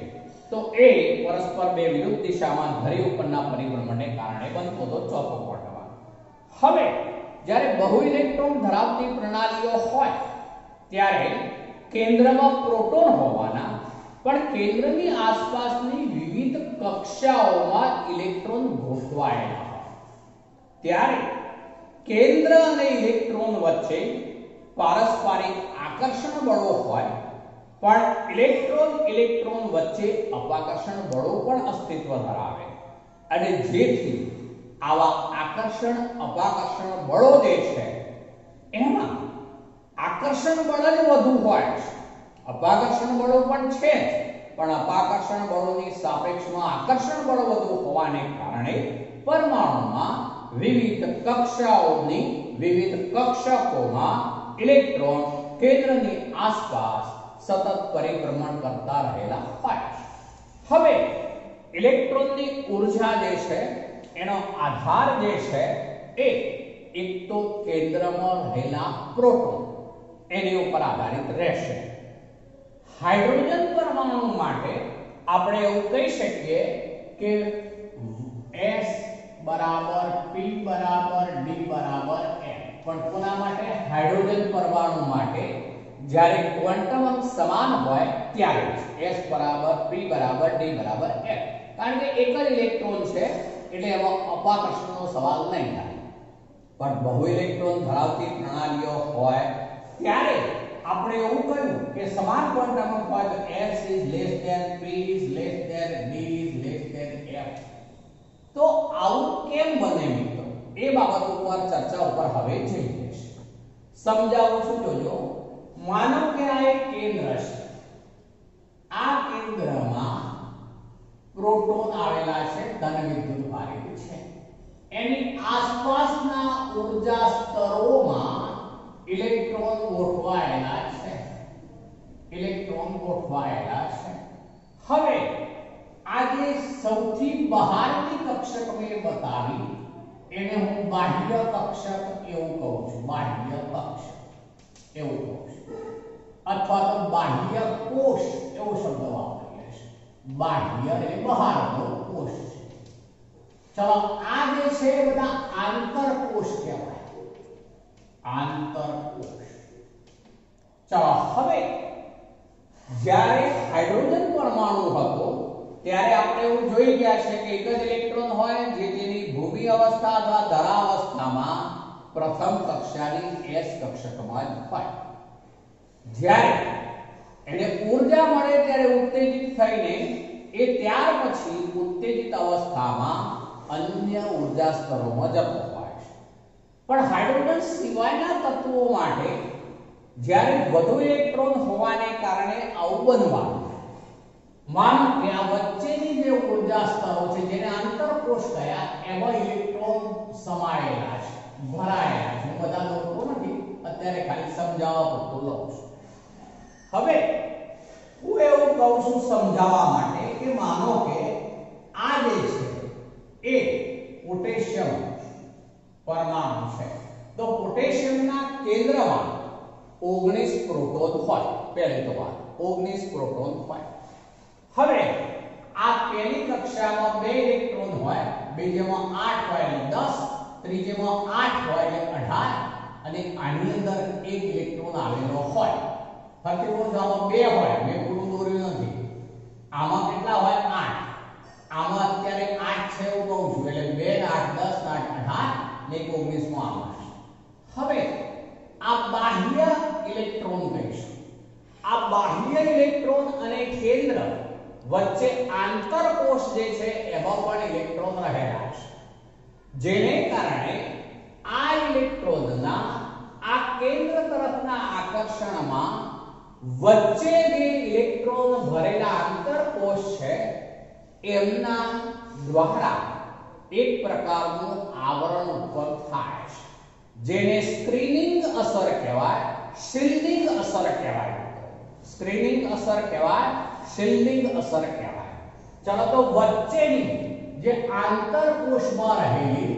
તો એ પરસ્પર બે વિરુદ્ધ દિશામાં ધરી ઉપરના પરિભ્રમણને કારણે બનતો હતો ચોથો ક્વોન્ટમ અંક. હવે જ્યારે બહુ ઇલેક્ટ્રોન ધરાવતી પ્રણાલીઓ હોય ત્યારે કેન્દ્રમાં પ્રોટોન હોવાના, પણ કેન્દ્રની આસપાસની વિવિધ કક્ષાઓમાં ઇલેક્ટ્રોન ગોઠવાયેલા હોય ત્યારે કેન્દ્ર અને ઇલેક્ટ્રોન વચ્ચે પારસ્પરિક આકર્ષણ બળો હોય, પણ ઇલેક્ટ્રોન વચ્ચે અપાકર્ષણ બળો પણ અસ્તિત્વ ધરાવે. અને જેથી આવા આકર્ષણ અપાકર્ષણ બળો જે છે એમાં આકર્ષણ બળ જ વધુ હોય છે. અપાકર્ષણ બળો પણ છે, પણ અપાકર્ષણ બળોની સાપેક્ષમાં આકર્ષણ બળ વધુ હોવાને કારણે પરમાણુમાં વિવિધ કક્ષાઓની વિવિધ કક્ષકોમાં ઇલેક્ટ્રોન કેન્દ્રની આસપાસ સતત પરિભ્રમણ કરતા રહેલા હોય. હવે ઇલેક્ટ્રોનની ઊર્જા જે છે એનો આધાર જે છે એ એક તો કેન્દ્રમાં રહેલા પ્રોટોન એની ઉપર આધારિત રહેશે. હાઇડ્રોજન પરમાણુ માટે આપણે એવું કહી શકીએ કે S બરાબર P બરાબર D બરાબર M. પણ કોના માટે? હાઇડ્રોજન પરમાણુ માટે જ્યારે ક્વોન્ટમ અંક સમાન હોય ત્યારે s બરાબર p બરાબર d બરાબર f, કારણ કે એક જ ઇલેક્ટ્રોન છે એટલે એમાં અપાકર્ષણનો સવાલ નહીં થાય. પણ બહુ ઇલેક્ટ્રોન ધરાવતી પ્રણાલીઓ હોય ત્યારે આપણે એવું કહ્યું કે સમાન ક્વોન્ટમ અંક હોય તો s is less than p is less than d is less than f. તો આવું કેમ બને મિત્રો, એ બાબત ઉપર ચર્ચા ઉપર હવે જઈએ છીએ. સમજાવું છું, જોજો. માનો કે આ એક કેન્દ્ર છે, આ કેન્દ્રમાં પ્રોટોન આવેલા છે, ધન વિદ્યુત ભારિત છે. એની આસપાસના ઊર્જા સ્તરોમાં ઇલેક્ટ્રોન ગોઠવાયેલા છે, ઇલેક્ટ્રોન ગોઠવાયેલા છે. હવે આ જે સૌથી બહારની કક્ષક મેં બતાવી એને હું બાહ્ય કક્ષક એવું કહું છું, બાહ્ય કક્ષક એવું કહું છું, અથવા તો બાહ્ય કોષ એવો શબ્દ વાપરીએ છીએ. બાહ્ય એટલે બહારનો કોષ છે. ચલો, આ જે છે એ બધા આંતરકોષ કહેવાય, આંતરકોષ. ચલો, હવે જ્યારે હાઇડ્રોજન પરમાણુ હતો ત્યારે આપણે એવું જોઈ ગયા છે કે એક જ ઇલેક્ટ્રોન હોય જે તેની ભૂમિ અવસ્થા અથવા ધરા અવસ્થામાં પ્રથમ કક્ષાની s કક્ષકમાં જ હોય. જ્યારે એને ઊર્જા મળે ત્યારે ઉત્તેજિત થઈને એ ત્યાર પછી ઉત્તેજિત અવસ્થામાં અન્ય ઊર્જા સ્તરોમાં જતો હોય છે. પણ હાઇડ્રોજન સિવાયના તત્વો માટે જ્યારે વધુ ઇલેક્ટ્રોન હોવાને કારણે આવું બનવાનું, માનો કે આ વચ્ચેની જે ઊર્જા સ્તરો છે જેને આંતરકોષ કયા, એમાં ઇલેક્ટ્રોન સમાયેલા છે, ભરાયેલા છે. બધા લોકો નથી, અત્યારે ખાલી સમજાવવા પૂરતું લઉં છું. હવે હું એવું કહું છું સમજાવવા માટે કે માનો કે આ જે છે એ પોટેશિયમ પરમાણુ છે, તો પોટેશિયમના કેન્દ્રમાં 19 પ્રોટોન હોય. પહેલી તો વાત, 19 પ્રોટોન હોય. હવે આ પહેલી કક્ષામાં 2 ઇલેક્ટ્રોન હોય, બીજામાં 8 હોય એટલે 10, ત્રીજામાં 8 હોય એટલે 18 અને આની અંદર એક ઇલેક્ટ્રોન આવેલો હોય. ફરીથી બોલું, આમાં 2 હોય, મેં પૂરું દોર્યું નથી. આમાં કેટલા હોય? 8. આમાં અત્યારે 8 છે એવું કહું છું, એટલે 2 ને 8 10 ને 8 18 ને 19 માં આમાં. હવે આ બાહ્ય ઇલેક્ટ્રોન કહીશું. આ બાહ્ય ઇલેક્ટ્રોન અને કેન્દ્ર વચ્ચે આંતરકોષ જે છે એમાં પણ ઇલેક્ટ્રોન રહેલા છે, જેને કારણે આ ઇલેક્ટ્રોનના આ કેન્દ્ર તરફના આકર્ષણમાં વચ્ચે જે ઇલેક્ટ્રોન ભરેલા આંતરકોષ છે એમના દ્વારા એક પ્રકારનું આવરણ ઉત્પન્ન થાય છે, જેને સ્ક્રીનિંગ અસર કહેવાય, શિલ્ડિંગ અસર કહેવાય. સ્ક્રીનિંગ અસર કહેવાય, શિલ્ડિંગ અસર કહેવાય. ચલો, તો વચ્ચેની જે આંતરકોષમાં રહેલી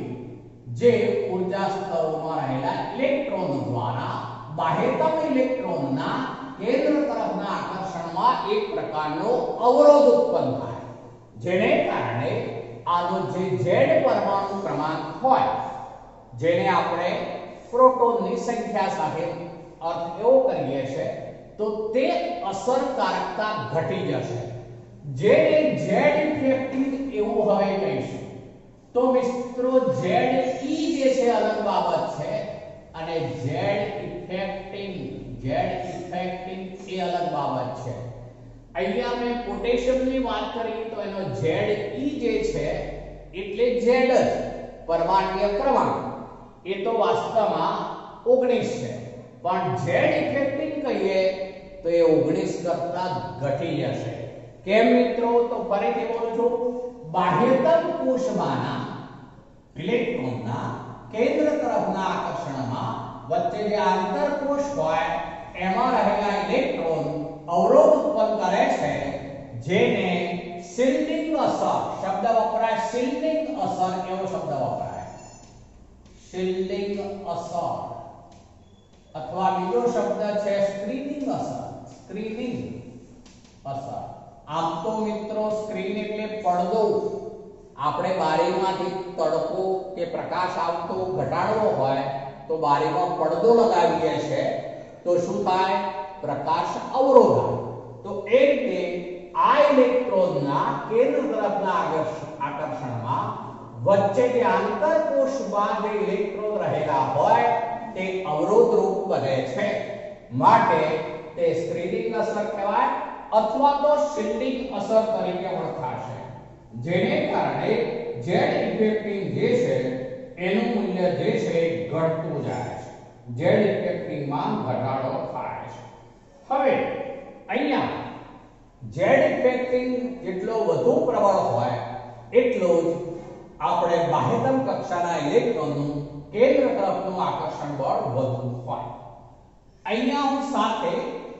જે ઊર્જા સ્તરોમાં રહેલા ઇલેક્ટ્રોન દ્વારા બાહ્યતમ ઇલેક્ટ્રોનના કેન્દ્ર તરફના આકર્ષણમાં એક પ્રકારનો અવરોધ ઉત્પન્ન થાય, જેને કારણે આનો જે Z પરમાણુ ક્રમાંક હોય, જેને આપણે પ્રોટોનની સંખ્યા સાથે અર્થ એવો કરીએ છીએ, તો તે અસરકારકતા ઘટી જશે, જેને Z ઇફેક્ટિવ એવું હવે કહીશું. તો મિત્રો Z E જે છે અલગ બાબત છે અને Z ઇફેક્ટિવ એ અલગ બાબત છે. અહીંયા મેં પોટેશિયમની વાત કરી તો એનો Z E જે છે એટલે Z જ પરમાણ્વીય ક્રમાંક, એ તો વાસ્તવમાં 19 છે, પણ Z ઇફેક્ટિવ કહીએ તો એ 19 કરતા ઘટી જશે. કેમ મિત્રો? તો ફરીથી બોલું છું, બાહ્યતમ કોષમાંના ઇલેક્ટ્રોનના કેન્દ્ર તરફના આકર્ષણમાં વચ્ચે જે આંતરકોષ હોય એમાં રહેલા ઇલેક્ટ્રોન અવરોધ ઉત્પન્ન કરે છે, જેને શિલ્ડિંગ અસર શબ્દ વપરાય, શિલ્ડિંગ અસર એવો શબ્દ વપરાય, શિલ્ડિંગ અસર, અથવા બીજો શબ્દ છે સ્ક્રીનિંગ અસર, સ્ક્રીનિંગ અસર. આમ તો મિત્રો સ્ક્રીન એટલે પડદો. આપણે બારીમાંથી તડકો કે પ્રકાશ આવતો ઘટાડવો હોય તો બારીમાં પડદો લગાવીએ છીએ, તો શું થાય? તો પ્રકાશ અવરોધ આવે. તો એ રીતે આ ઇલેક્ટ્રોનના કેન્દ્ર તરફના આકર્ષણમાં વચ્ચે જે આંતરકોષમાં જે ઇલેક્ટ્રોન રહેલા હોય તે અવરોધ રૂપ બને છે. માટે તે સ્ક્રીનિંગ અસર કહેવાય અથવા તો શિલ્ડિંગ અસર તરીકે ઓળખાશે. જેને કારણે Z ઇફેક્ટિંગ જે છે એનું મૂલ્ય જે છે ઘટતું જાય છે. Z ઇફેક્ટિંગ માં ઘટાડો થાય છે. હવે અહીંયા Z ઇફેક્ટિંગ જેટલો વધુ પ્રબળ હોય એટલો જ આપણે બાહ્યતમ કક્ષાના ઇલેક્ટ્રોનનું કેન્દ્ર તરફનું આકર્ષણ બળ વધુ હોય. અહીંયા હું સાથે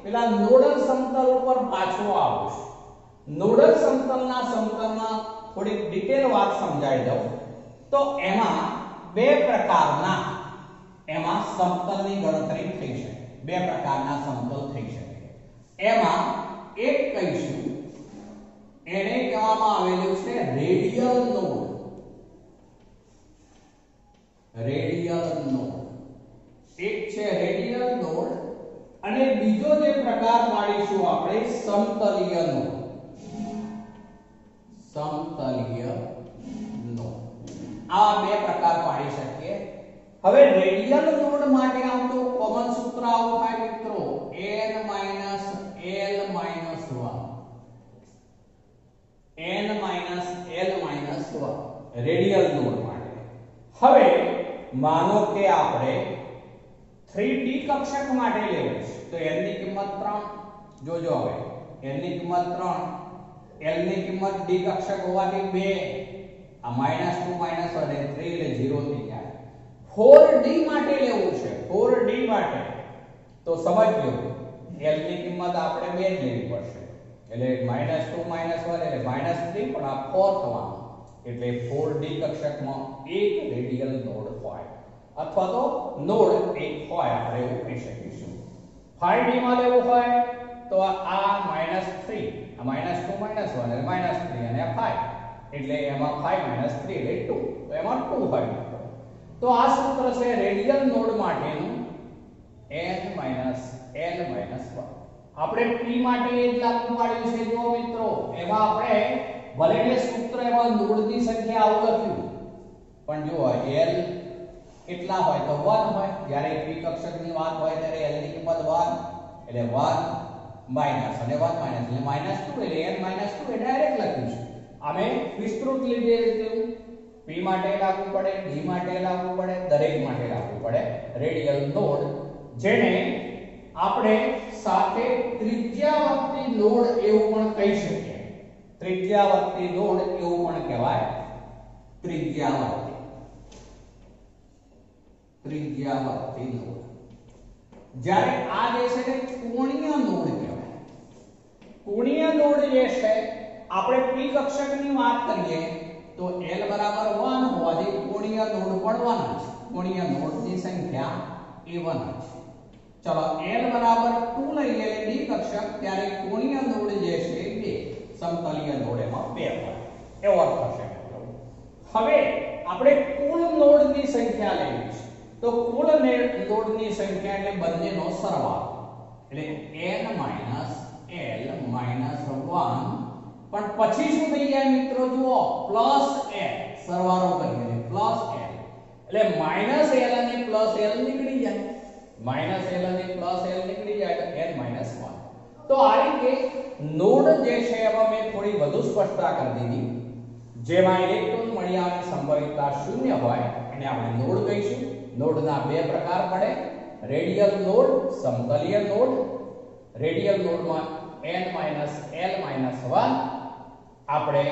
પેલા નોડલ સમતલ ઉપર પાછો આવું છું. નોડલ સમતલમાં થોડીક ડિટેલ વાત સમજાવી દઉં તો એમાં બે પ્રકારના સમતલની ગણતરી થઈ શકે. બે પ્રકારના સમતલ થઈ શકે. એમાં એક કહીશું એને કહેવામાં આવેલું છે રેડિયલ નોડ. એક છે રેડિયલ નોડ અને બીજો જે પ્રકાર પાડીશું આપણે સમતલીય નોડ. આ બે પ્રકાર પાડી શકીએ. હવે રેડિયલ નોડ માટે આવતો કોમન સૂત્ર આવું થાય મિત્રો n - l - 1 રેડિયલ નોડ માટે. હવે માનો કે આપણે 3d કક્ષક માટે લેવું છે તો n ની કિંમત 3. જોજો હવે n ની કિંમત 3, l ની કિંમત d કક્ષક હોવાથી 2, આ -2 -1 એટલે 3 એટલે 0 થઈ જાય. 4d માટે લેવું છે 4d માટે તો સમજજો l ની કિંમત આપણે 2 જ લેવી પડશે એટલે -2 - 1 એટલે -3 પણ આ 4 થવાનું એટલે 4d કક્ષકમાં એક રેડિયલ નોડ હોય અથવા તો નોડ એક હોય આપણે એવું કહી શકીશું. 5d માં લેવું હોય તો આ -3 આ -2 -1 એટલે -3 અને આ 5 એટલે એમાં 5 - 3 એટલે 2 તો એમાં 2 હોય. તો આ સૂત્ર છે રેડિયલ નોડ માટેનું n - l - 1. આપણે p માટે એ જ લાગુ પાડ્યું છે. જો મિત્રો એમાં આપણે ભલે ને સૂત્ર એમાં નોડની સંખ્યા આવું લખ્યું પણ જો l કેટલા હોય તો 1 હોય. જ્યારે p કક્ષકની વાત હોય ત્યારે l ની કિંમત 1 એટલે 1 માઈનસ અને 1 માઈનસ એટલે -2 એટલે n - 2 એ ડાયરેક્ટ લખ્યું છે. અમે વિસ્તૃત લીધે લીધું p માટે લાગુ પડે, d માટે લાગુ પડે, દરેક માટે લાગુ પડે રેડિયલ નોડ જેને આપણે સાથે ત્રિજ્યાવર્તી નોડ એવું પણ કહી શકીએ. ત્રિજ્યાવર્તી નોડ એવું પણ કહેવાય. ત્રિજ્યાવર્તી નોડ જ્યારે આ જે છે તે કોણીય નોડ કહેવાય. કોણીય નોડ જે છે આપણે p કક્ષકની વાત કરીએ તો l બરાબર 1 હોવાથી કોણીય નોડ પણ 1 છે. કોણીય નોડની સંખ્યા એ 1 છે. ચલો l બરાબર 2 લઈએ એટલે d કક્ષક ત્યારે કોણીય નોડ જે છે 2, સમતલીય નોડ એમાં 2 હોય એવો અર્થ થશે. હવે આપણે કુલ નોડની સંખ્યા લેવી છે તો કુલ નોડની સંખ્યા એટલે બંનેનો સરવાળો એટલે n - l - 1 પણ પછી શું થઈ જાય મિત્રો જુઓ પ્લસ l સરવાળો કરીએ પ્લસ l એટલે માઈનસ l અને પ્લસ l નીકળી જાય. માઈનસ l અને પ્લસ l નીકળી જાય તો n - 1. તો આ રીતે નોડ જે છે એમાં મેં થોડી વધુ સ્પષ્ટતા કરી દીધી. જેમાં ઇલેક્ટ્રોન મળી આવવાની સંભવિતતા 0 હોય એને આપણે નોડ કહીશું. નોડના બે પ્રકાર પડે રેડિયલ નોડ, સમતલીય નોડ. રેડિયલ નોડમાં n - l - 1 આપણે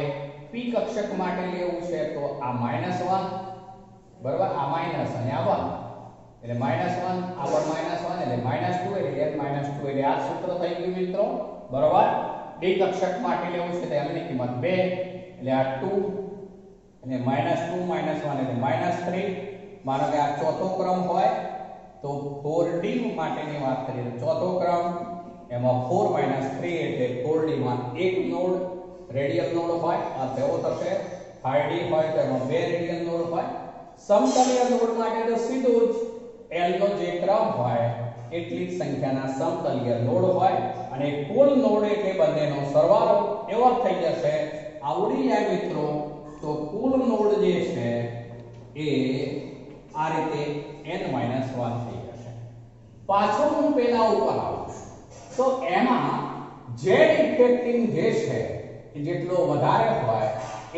p કક્ષક માટે લેવું છે તો આ -1 બરાબર આ માઈનસ અને આ 1 એટલે -1 આ પણ -1 એટલે -2 એટલે n - 2 એટલે આ સૂત્ર થઈ ગયું મિત્રો બરાબર. d કક્ષક માટે લેવું છે તો l ની કિંમત 2 એટલે આ 2 અને -2 - 1 એટલે -3. માનો કે આ ચોથો ક્રમ હોય તો 4d માટેની વાત કરીએ તો ચોથો ક્રમ એમાં 4 - 3 એટલે 4d માં એક નોડ રેડિયલ નોડ હોય આ તેવો થશે. 5d હોય તો એમાં બે રેડિયલ નોડ હોય. સમતલીય નોડ માટે તો સીધું જ l નો જે ક્રમ હોય એટલી જ સંખ્યાના સમતલીય નોડ હોય અને કુલ નોડ એટલે બંનેનો સરવાળો એવો થઈ જશે આવડી જાય મિત્રો તો કુલ નોડ જે છે એ આ રીતે n-1 થઈ જશે. પાછો હું પેલા ઉપર આવું છું તો એમાં z ઇફેક્ટિવ જે છે એ જેટલો વધારે હોય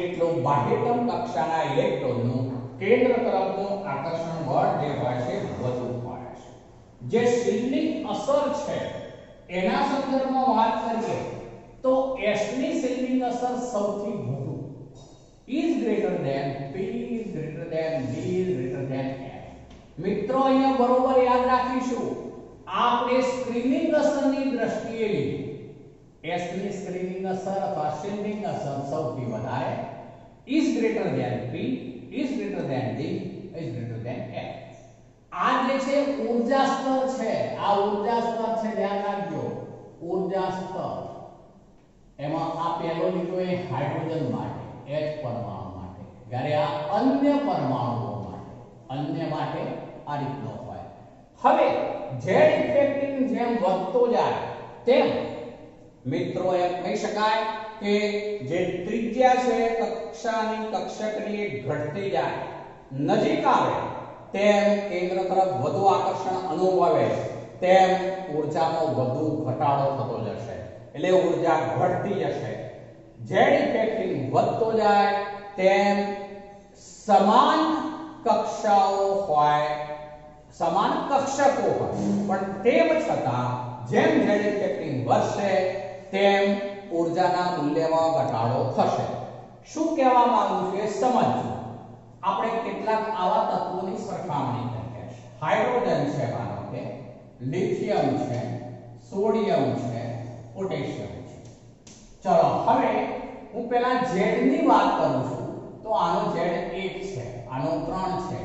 એટલો બાહ્યતમ કક્ષાના ઇલેક્ટ્રોનનું કેન્દ્ર તરફનું આકર્ષણ બળ જે હોય છે વધુ હોય છે. જે શિલ્ડિંગ અસર છે એના સંદર્ભમાં વાત કરીએ તો S ની શિલ્ડિંગ અસર સૌથી વધુ is greater than P is greater than D is greater than F. મિત્રો અહીંયા બરોબર યાદ રાખીશું આપણે સ્ક્રીનિંગ અસરની દ્રષ્ટિએ S ની સ્ક્રીનિંગ અસર અથવા શિલ્ડિંગ અસર સૌથી વધારે is greater than P is greater than D is greater than F. આ જે છે ઊર્જા સ્તર છે આ ઊર્જા સ્તર છે ધ્યાન રાખજો ઊર્જા સ્તર એમાં આ પહેલો લીધો એ હાઇડ્રોજન માટે H પરમાણુ માટે જ્યારે આ અન્ય પરમાણુઓ માટે આ રીતનો હોય. હવે Z ઇફેક્ટિવ જેમ વધતો જાય તેમ મિત્રો એમ કહી શકાય કે જે ત્રિજ્યા છે કક્ષાની કક્ષકની ઘટતી જાય નજીક આવે તેમ કેન્દ્ર તરફ વધુ આકર્ષણ અનુભવે તેમ ઊર્જામાં વધુ ઘટાડો થતો જશે એટલે ઊર્જા ઘટતી જશે. Z ઇફેક્ટિવ વધતો જાય તેમ સમાન કક્ષાઓ હોય સમાન કક્ષકો હોય પણ તેમ છતાં જેમ Z ઇફેક્ટિવ વધશે તેમ ઊર્જાના મૂલ્યમાં ઘટાડો થશે. શું કહેવા માંગુ છું એ સમજો. આપણે કેટલાક આવા તત્વોની સરખામણી કરીએ છીએ. હાઇડ્રોજન છે માનો કે લિથિયમ છે સોડિયમ છે પોટેશિયમ છે. ચલો હવે હું પહેલા Z ની વાત કરું છું તો આનો Z 1 છે આનો 3 છે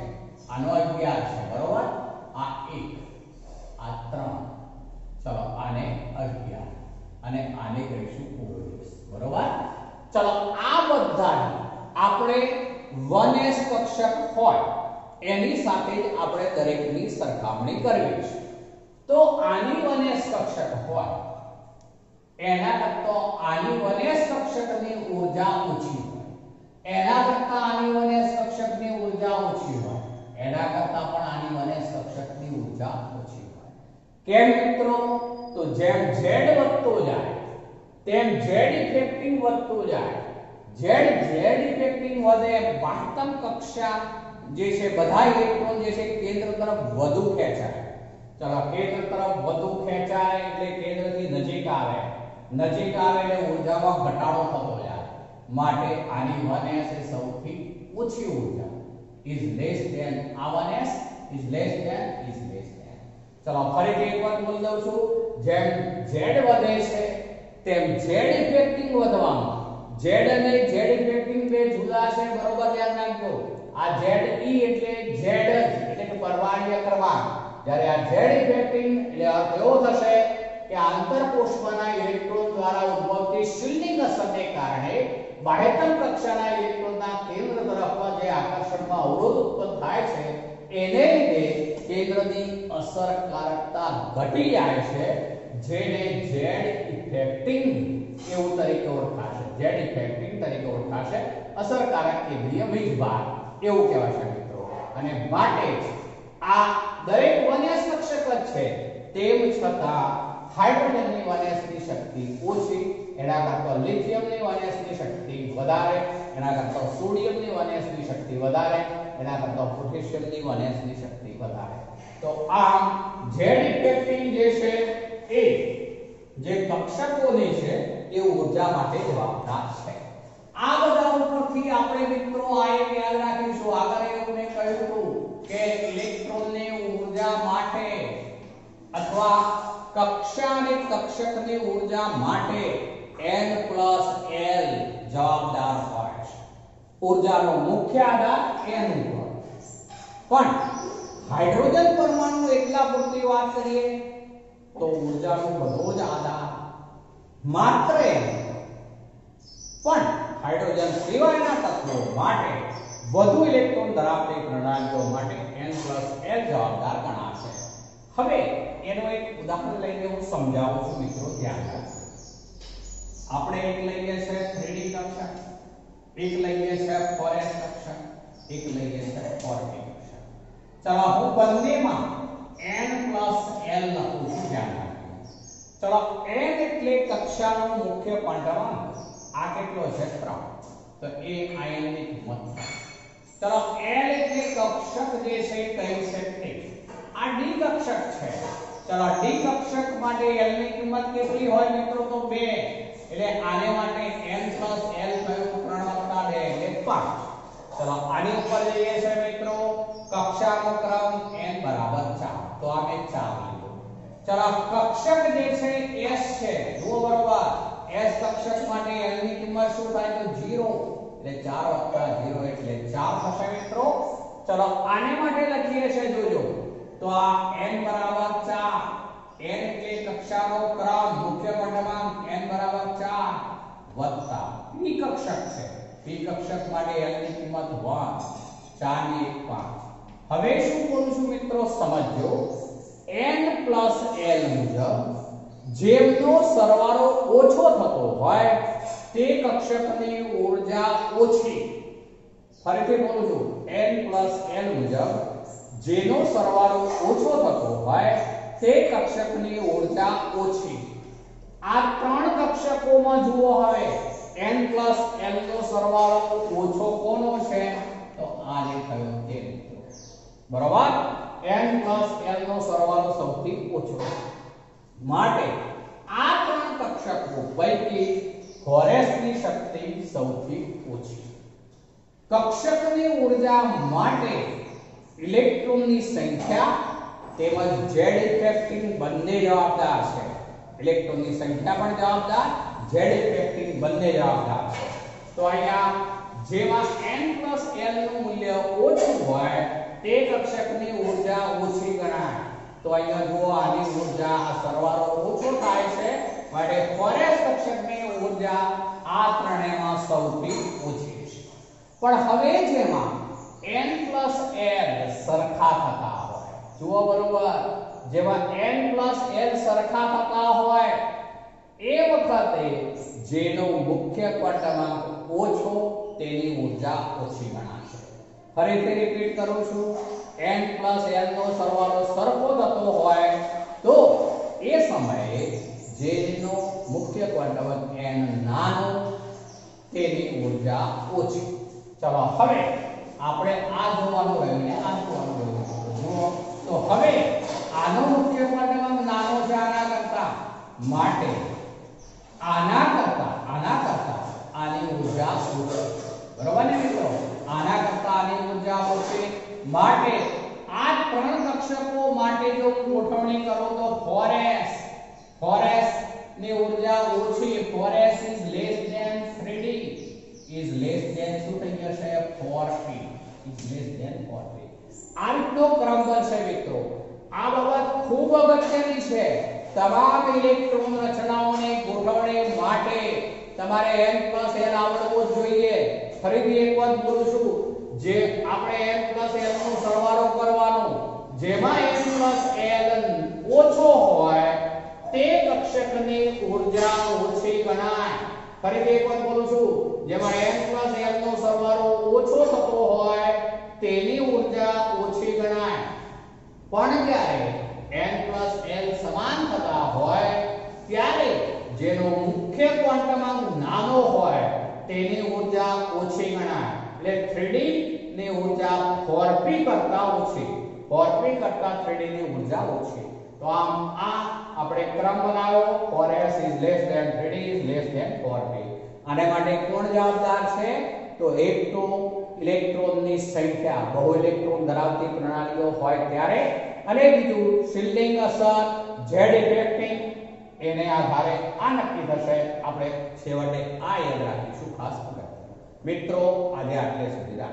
આનો 11 છે બરોબર આ 1 આ 3 ચલો આને 11 અને આને કહીશું 19 બરોબર. ચલો આ બધા આપણે 1s કક્ષક હોય એની સાથે જ આપણે દરેકની સરખામણી કરવી છે. તો આની 1s કક્ષક હોય એના કરતા આની 1s કક્ષકની ઊર્જા ઓછી હોય એના કરતા આની 1s કક્ષકની ઊર્જા ઓછી હોય એના કરતા પણ આની 1s કક્ષકની ઊર્જા ઓછી હોય. કેમ મિત્રો? તો જેમ Z વધતો જાય તેમ Z ઇફેક્ટિવ વધતો જાય. Z ઇફેક્ટિવ વધે બાહ્યતમ કક્ષા જે છે બધા ઇલેક્ટ્રોન જે છે કેન્દ્ર તરફ વધુ ખેંચાય. ચલો કેન્દ્ર તરફ વધુ ખેંચાય એટલે કેન્દ્રથી નજીક આવે એટલે ઊર્જામાં ઘટાડો થતો જાય માટે આની 1s એ સૌથી ઓછી ઊર્જા is less than આ 1s is less than. ચલો ફરીથી એકવાર બોલી દઉં છું જેમ Z વધે છે તેમ Z ઇફેક્ટિવ વધવામાં Z અને Z ઇફેક્ટિવ બે જુદા છે બરોબર ધ્યાન રાખજો. આ ZE એટલે Z એટલે કે પરમાણ્વીય ક્રમાંક જ્યારે આ Z ઇફેક્ટિવ એટલે અર્થ એવો થશે કે આંતરકોષમાંના ઇલેક્ટ્રોન દ્વારા ઉદ્ભવતી શિલ્ડિંગ અસરને કારણે બાહ્યતમ કક્ષાના ઇલેક્ટ્રોનના કેન્દ્ર તરફ જે આકર્ષણમાં અવરોધ ઉત્પન્ન થાય છે એને લીધે કેન્દ્રની અસરકારકતા ઘટી જાય છે જેને Z ઇફેક્ટિવ એવું તરીકે ઓળખાશે. Z ઇફેક્ટિવ તરીકે ઓળખાશે. અસરકારક કેન્દ્રીય વીજભાર એવું કહેવાશે મિત્રો. અને માટે આ દરેક 1s કક્ષક જ છે તેમ છતાં હાઇડ્રોજનની 1s ની શક્તિ ઓછી એના કરતા લિથિયમની 1s ની શક્તિ વધારે એના કરતા સોડિયમની 1s ની શક્તિ વધારે એના કરતા પોટેશિયમની 1s ની શક્તિ વધારે. તો આમ Z ઇફેક્ટિવ જે છે એ જે કક્ષકોની છે એ ઊર્જા માટે જવાબદાર છે. આ બધા ઉપરથી આપણે મિત્રો આ એક યાદ રાખીશું. આગળ એવું મેં કહ્યું હતું કે ઇલેક્ટ્રોનની ઊર્જા માટે અથવા કક્ષા અને કક્ષકની ઊર્જા માટે n+l જવાબદાર હોય છે. ઊર્જાનો મુખ્ય આધાર n ઉપર. પણ હાઇડ્રોજન પરમાણુ એકલા પૂરતી વાત કરીએ તો ઊર્જાનો બધો જ આધાર માત્ર n. પણ હાઇડ્રોજન સિવાયના તત્વો માટે વધુ ઇલેક્ટ્રોન ધરાવતી પ્રણાલીઓ માટે n+l જવાબદાર ગણાશે. હવે એનો એક ઉદાહરણ લઈને હું સમજાવું છું મિત્રો, ધ્યાન રાખજો. આપણે એક લઈએ છે 3D કક્ષક, એક લઈએ છે 4S કક્ષક, એક લઈએ છે 4P કક્ષક. ચલો હું બંનેમાં n + l લખું છું, ધ્યાન રાખજો. ચલો n એટલે કક્ષાનો મુખ્ય પાંડવાંક. આ કેટલો છે 3, તો એ n ની કિંમત થાય. ચલો l એટલે કક્ષક જે છે કઈ છે તે. આ d કક્ષક છે. ચલો d કક્ષક માટે l ની કિંમત કેટલી હોય મિત્રો? તો 2. એટલે આને માટે n + l થયું 3 + 2 એટલે 5. ચલો આની ઉપર જઈએ છે મિત્રો, કક્ષાનો ક્રમ n = 4. તો આ મેં 4 લીધો. ચલો કક્ષક જે છે s છે, જુઓ બરોબર. s કક્ષક માટે l ની કિંમત શું થાય? તો 0. એટલે 4 + 0 એટલે 4 થશે મિત્રો. ચલો આને માટે લખીએ છે, જોજો. તો આ n = 4. n એટલે કક્ષાનો ક્રમ, મુખ્ય પાંડવાંક n = 4 વત્તા p કક્ષક છે. p કક્ષક માટે l ની કિંમત 1, 4 ની 1 5. હવે શું કરું છું મિત્રો? સમજો. n + l મુજબ જેમનો સરવાળો ઓછો થતો હોય તે કક્ષકની ઊર્જા ઓછી. ફરીથી બોલું છું, n + l મુજબ જેનો સરવાળો ઓછો થતો હોય તે કક્ષકની ઊર્જા ઓછી. આ 3 કક્ષકોમાં જુઓ, હવે n + l નો સરવાળો ઓછો કોનો છે? તો આ જે થયો તે મિત્રો, બરોબર. n + l નો સરવાળો સૌથી ઓછો માટે આ 3 કક્ષકો પૈકી 4s ની શક્તિ સૌથી ઓછી. કક્ષકની ઊર્જા માટે ઇલેક્ટ્રોનની સંખ્યા તેમજ z ઇફેક્ટિંગ બંને જવાબદાર છે. ઇલેક્ટ્રોનની સંખ્યા પણ જવાબદાર, z ઇફેક્ટિંગ બંને જવાબદાર છે. તો અહીંયા જેમાં n + l નું મૂલ્ય ઓછું હોય તે કક્ષકની ઊર્જા ઓછી ગણાય. તો અહીંયા જુઓ, આની ઊર્જા, આ સરવાળો ઓછો થાય છે માટે 4s કક્ષકની ઊર્જા આ ત્રણેયમાં સૌથી ઓછી છે. પણ હવે જેમાં n + l સરખા થતા હોય, જુઓ બરોબર, જેમાં n + l સરખા થતા હોય એ વખતે જેનો મુખ્ય ક્વાંટમાંક ઓછો તેની ઊર્જા ઓછી ગણાશે. ફરીથી રિપીટ કરું છું, n + l નો સરવાળો સરખો થતો હોય તો એ સમયે જેનો મુખ્ય ક્વાંટમાંક n નાનો તેની ઊર્જા ઓછી. ચલો હવે આપણે આ જોવાનું રહ્યું ને આ જોવાનું રહ્યું. જુઓ, તો હવે આનો મુખ્ય ક્વાંટમાંક નાનો છે આના કરતા, માટે આના કરતા આની ઊર્જા ઓછી. બરોબર ને મિત્રો? આના કરતા આની ઊર્જા ઓછી માટે આ 3 કક્ષકો માટે જો ગોઠવણી કરું તો 4s ની ઊર્જા ઓછી. 4s is less than 3d is less than શું થઈ જશે? 4p is less than 4p. આ રીતનો ક્રમ બનશે મિત્રો. આ બાબત ખૂબ અગત્યની છે. તમામ ઇલેક્ટ્રોન રચનાઓની ગોઠવણી માટે તમારે n + l આવડવું જ જોઈએ. ફરીથી એક વાત બોલું છું, જે આપણે n + l નો સરવાળો કરવાનો, જેમાં n + l ઓછો હોય તે કક્ષકની ઊર્જા ઓછી ગણાય. ફરીથી એક વાત બોલું છું, જેમાં n + l નો સરવાળો ઓછો થતો હોય તેની ઊર્જા ઓછી ગણાય. પણ જ્યારે n + l સમાન થતા હોય ત્યારે જેનો મુખ્ય ક્વાંટમાંક નાનો હોય તેની ઊર્જા ઓછી ગણાય. એટલે 3d ની ઊર્જા 4p કરતા ઓછી, 4p કરતા 3d ની ઊર્જા ઓછી. તો આમ આ આપણે ક્રમ બનાવ્યો, 4s is less than 3d is less than 4p. આને માટે કોણ જવાબદાર છે? તો એક તો ઇલેક્ટ્રોનની સંખ્યા બહુ ઇલેક્ટ્રોન ધરાવતી પ્રણાલીઓ હોય ત્યારે, અને બીજું શિલ્ડિંગ અસર, z ઇફેક્ટિંગ, એને આધારે આ નક્કી થશે. આપણે છેવટે આ યાદ રાખીશું ખાસ. મિત્રો આજે આટલે સુધી.